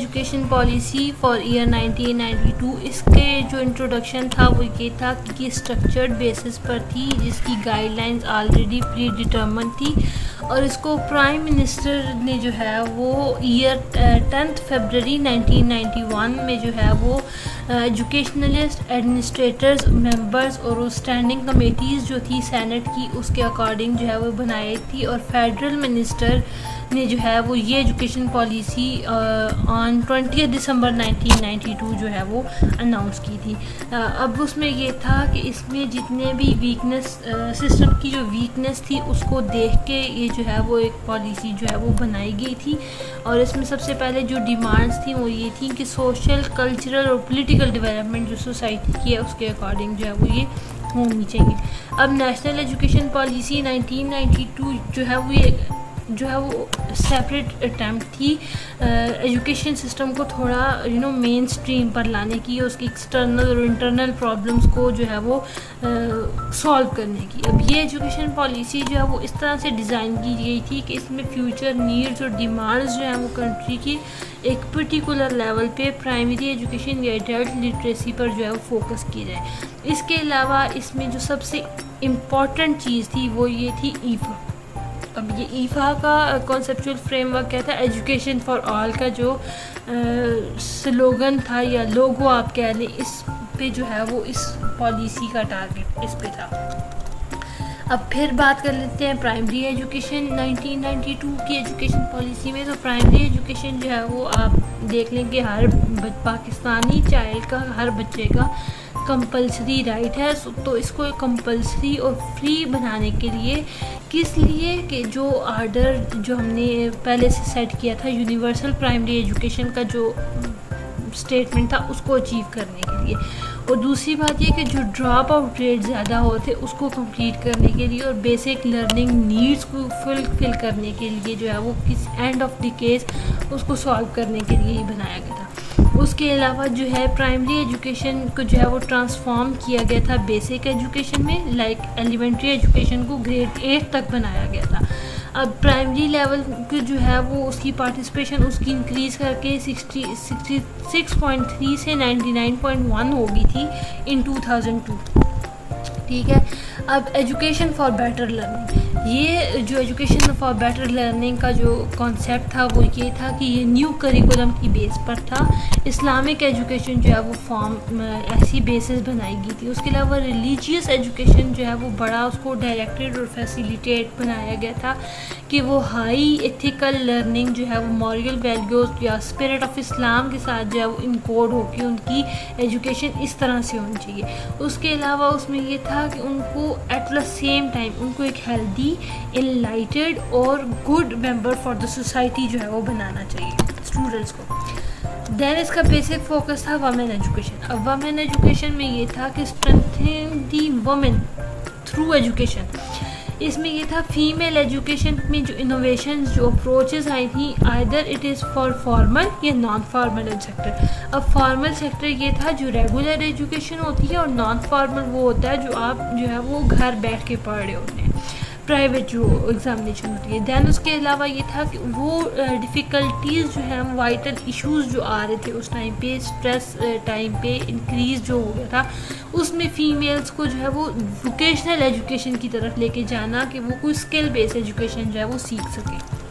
Education policy for year 1992, इसके जो introduction था वो ये था कि स्ट्रक्चर्ड बेसिस पर थी, जिसकी गाइडलाइंस ऑलरेडी प्री डिटर्मन थी, और इसको प्राइम मिनिस्टर ने जो है वो ईयर 10 फरवरी 1991 में जो है वो एजुकेशनलिस्ट, एडमिनिस्ट्रेटर्स, मेंबर्स और वो स्टैंडिंग कमेटीज़ जो थी सेनेट की, उसके अकॉर्डिंग जो है वो बनाई थी, और फेडरल मिनिस्टर ने जो है वो ये एजुकेशन पॉलिसी ऑन 20 दिसंबर 1992 जो है वो अनाउंस की थी। अब उसमें ये था कि इसमें जितने भी वीकनेस, सिस्टम की जो वीकनेस थी उसको देख के ये जो है वो एक पॉलिसी जो है वो बनाई गई थी, और इसमें सबसे पहले जो डिमांड्स थी वो ये थी कि सोशल, कल्चरल और पॉलिटिकल डेवलपमेंट जो सोसाइटी की है उसके अकॉर्डिंग जो है वो ये होनी चाहिए। अब नेशनल एजुकेशन पॉलिसी 1992 जो है वो सेपरेट अटैम्प्ट थी एजुकेशन सिस्टम को थोड़ा मेन स्ट्रीम पर लाने की, उसकी एक्सटर्नल और इंटरनल प्रॉब्लम्स को जो है वो सॉल्व करने की। अब ये एजुकेशन पॉलिसी जो है वो इस तरह से डिज़ाइन की गई थी कि इसमें फ्यूचर नीड्स और डिमांड्स जो है वो कंट्री की एक पर्टिकुलर लेवल पे प्राइमरी एजुकेशन या एडल्ट लिटरेसी पर जो है वो फोकस की जाए। इसके अलावा इसमें जो सबसे इम्पॉर्टेंट चीज़ थी वो ये थी ईफा। अब ये ईफा का कॉन्सेप्चुअल फ्रेमवर्क क्या था, एजुकेशन फॉर ऑल का जो स्लोगन था या लोगो आप कह लें, इस पे जो है वो इस पॉलिसी का टारगेट इस पे था। अब फिर बात कर लेते हैं प्राइमरी एजुकेशन 1992 की एजुकेशन पॉलिसी में। तो प्राइमरी एजुकेशन जो है वो आप देख लें कि हर पाकिस्तानी चाइल्ड का, हर बच्चे का कंपलसरी राइट है। तो इसको कंपलसरी और फ्री बनाने के लिए, किस लिए कि जो आर्डर जो हमने पहले से सेट किया था यूनिवर्सल प्राइमरी एजुकेशन का जो स्टेटमेंट था उसको अचीव करने के लिए, और दूसरी बात ये कि जो ड्रॉप आउट रेट ज़्यादा होते उसको कंप्लीट करने के लिए, और बेसिक लर्निंग नीड्स को फुलफिल करने के लिए जो है वो किस एंड ऑफ द केस उसको सॉल्व करने के लिए ही बनाया गया था। उसके अलावा जो है प्राइमरी एजुकेशन को जो है वो ट्रांसफॉर्म किया गया था बेसिक एजुकेशन में, लाइक एलिमेंट्री एजुकेशन को ग्रेड 8 तक बनाया गया था। अब प्राइमरी लेवल के जो है वो उसकी पार्टिसिपेशन उसकी इंक्रीज़ करके 66.3 से 99.1 हो गई थी इन 2002। ठीक है। अब एजुकेशन फॉर बेटर लर्निंग, ये जो एजुकेशन फॉर बेटर लर्निंग का जो कॉन्सेप्ट था वो ये था कि ये न्यू करिकुलम की बेस पर था। इस्लामिक एजुकेशन जो है वो फॉर्म ऐसी बेसिस बनाई गई थी। उसके अलावा रिलीजियस एजुकेशन जो है वो बड़ा उसको डायरेक्टेड और फैसिलिटेट बनाया गया था कि वो हाई एथिकल लर्निंग जो है वो मॉरल वैल्यूज़ या स्पिरिट ऑफ इस्लाम के साथ जो है वो इनकोड होकर उनकी एजुकेशन इस तरह से होनी चाहिए। उसके अलावा उसमें ये था कि उनको एट द सेम टाइम उनको एक हेल्दी, इनलाइटेड और good member for the society जो है वो बनाना चाहिए स्टूडेंट्स को। देन इसका बेसिक फोकस था वमेन एजुकेशन। अब वमेन एजुकेशन में ये था कि स्ट्रेंथनिंग दी वमेन थ्रू एजुकेशन। इसमें ये था फीमेल एजुकेशन में जो इनोवेशन, जो अप्रोचेस आई थी, either it is for formal या नॉन फॉर्मल सेक्टर। अब फॉर्मल सेक्टर ये था जो रेगुलर एजुकेशन होती है, और नॉन फॉर्मल वो होता है जो आप जो है वो घर बैठ के पढ़ रहे होते हैं, प्राइवेट जो एग्जामिनेशन होती है। दैन उसके अलावा ये था कि वो डिफ़िकल्टीज़ जो है वाइटल इश्यूज़ जो आ रहे थे उस टाइम पे, स्ट्रेस टाइम पे इंक्रीज़ जो हो गया था, उसमें फ़ीमेल्स को जो है वो वोकेशनल एजुकेशन की तरफ लेके जाना कि वो कोई स्किल बेस्ड एजुकेशन जो है वो सीख सके।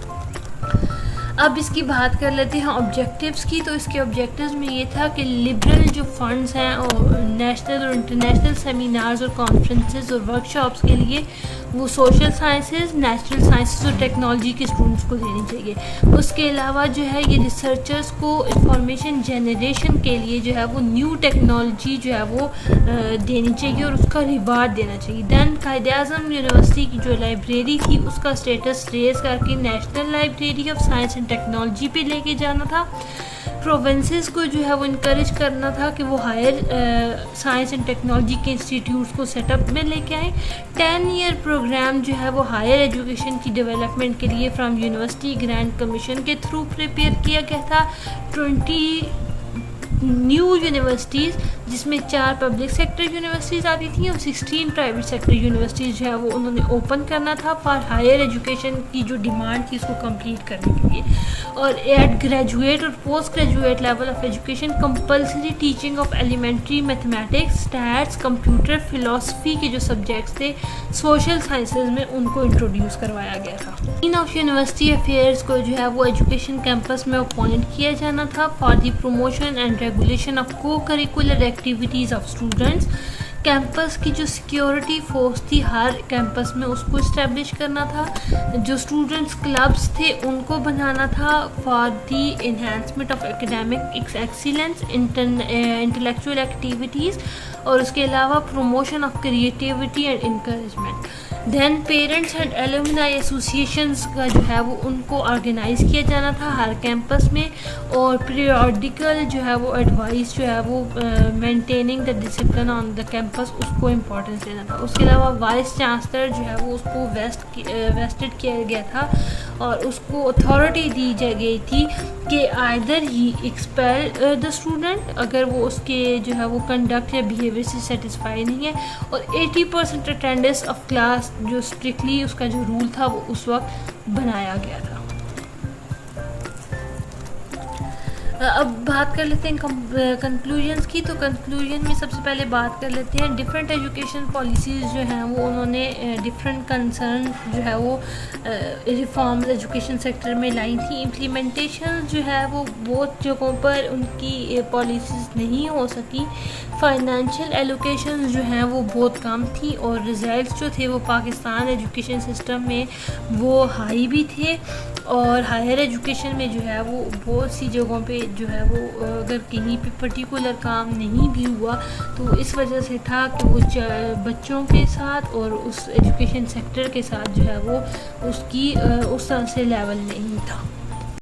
अब इसकी बात कर लेते हैं ऑब्जेक्टिव्स की। तो इसके ऑब्जेक्टिव्स में ये था कि लिबरल जो फंड्स हैं और नेशनल और इंटरनेशनल सेमिनार्स और कॉन्फ्रेंसेस और वर्कशॉप्स के लिए वो सोशल साइंसेज, नेचुरल साइंसेज और टेक्नोलॉजी के स्टूडेंट्स को देनी चाहिए। उसके अलावा जो है ये रिसर्चर्स को इंफॉर्मेशन जनरेशन के लिए जो है वो न्यू टेक्नोलॉजी जो है वो देनी चाहिए और उसका रिवार्ड देना चाहिए। दैन कायद-ए-आज़म यूनिवर्सिटी की जो लाइब्रेरी थी उसका स्टेटस रेज करके national library of science and technology पे लेके जाना था। प्रोविंसेस को जो है वो इनकरेज करना था कि वो हायर साइंस एंड टेक्नोलॉजी के इंस्टीट्यूट्स को सेटअप में लेके आए। 10 ईयर प्रोग्राम जो है वो हायर एजुकेशन की डेवलपमेंट के लिए फ्रॉम यूनिवर्सिटी ग्रांट कमीशन के थ्रू प्रिपेयर किया गया था। 20 न्यू यूनिवर्सिटीज़ जिसमें 4 पब्लिक सेक्टर यूनिवर्सिटीज़ आती थी और 16 प्राइवेट सेक्टर यूनिवर्सिटीज़ जो है वो उन्होंने ओपन करना था फॉर हायर एजुकेशन की जो डिमांड थी उसको कंप्लीट करने के लिए। और एट ग्रेजुएट और post graduate level of education compulsory teaching of elementary mathematics, stats, computer, philosophy के जो सब्जेक्ट्स थे सोशल साइंसेज में उनको इंट्रोड्यूस करवाया गया था। डीन ऑफ यूनिवर्सिटी अफेयर्स को जो है वो एजुकेशन कैंपस में अपॉइंट किया जाना था for the promotion and regulation of co curricular activities of students. Campus की जो सिक्योरिटी फोर्स थी हर कैंपस में उसको इस्टेब्लिश करना था। जो स्टूडेंट्स क्लब्स थे उनको बनाना था for the enhancement of academic excellence, intellectual activities और उसके अलावा promotion of creativity and encouragement. Then parents and alumni associations का जो है वो उनको ऑर्गेनाइज़ किया जाना था हर कैंपस में और पीरियडिकल जो है वो एडवाइस जो है वो maintaining the discipline on the campus उसको इम्पोर्टेंस देना था। उसके अलावा वाइस चांसलर जो है वो उसको वेस्टेड किया गया था और उसको अथॉरिटी दी गई थी कि either he expel the student अगर वो उसके जो है वो कंडक्ट या बिहेवियर से सेटिस्फाई नहीं है, और 80% अटेंडेंस ऑफ क्लास जो स्ट्रिक्टली उसका जो रूल था वो उस वक्त बनाया गया था। अब बात कर लेते हैं कंक्लूजन्स की। तो कंक्लूजन में सबसे पहले बात कर लेते हैं डिफरेंट एजुकेशन पॉलिसीज़ जो हैं वो उन्होंने डिफरेंट कंसर्न जो है वो रिफॉर्म्स एजुकेशन सेक्टर में लाई थी। इम्प्लीमेंटेशन जो है वो बहुत जगहों पर उनकी पॉलिसीज़ नहीं हो सकी। फाइनेंशियल एलोकेशन जो हैं वो बहुत कम थी और रिजल्ट्स जो थे वो पाकिस्तान एजुकेशन सिस्टम में वो हाई भी थे और हायर एजुकेशन में जो है वो बहुत सी जगहों पे जो है वो अगर कहीं पे पर्टिकुलर काम नहीं भी हुआ तो इस वजह से था कि वो बच्चों के साथ और उस एजुकेशन सेक्टर के साथ जो है वो उसकी उस तरह से लेवल नहीं था।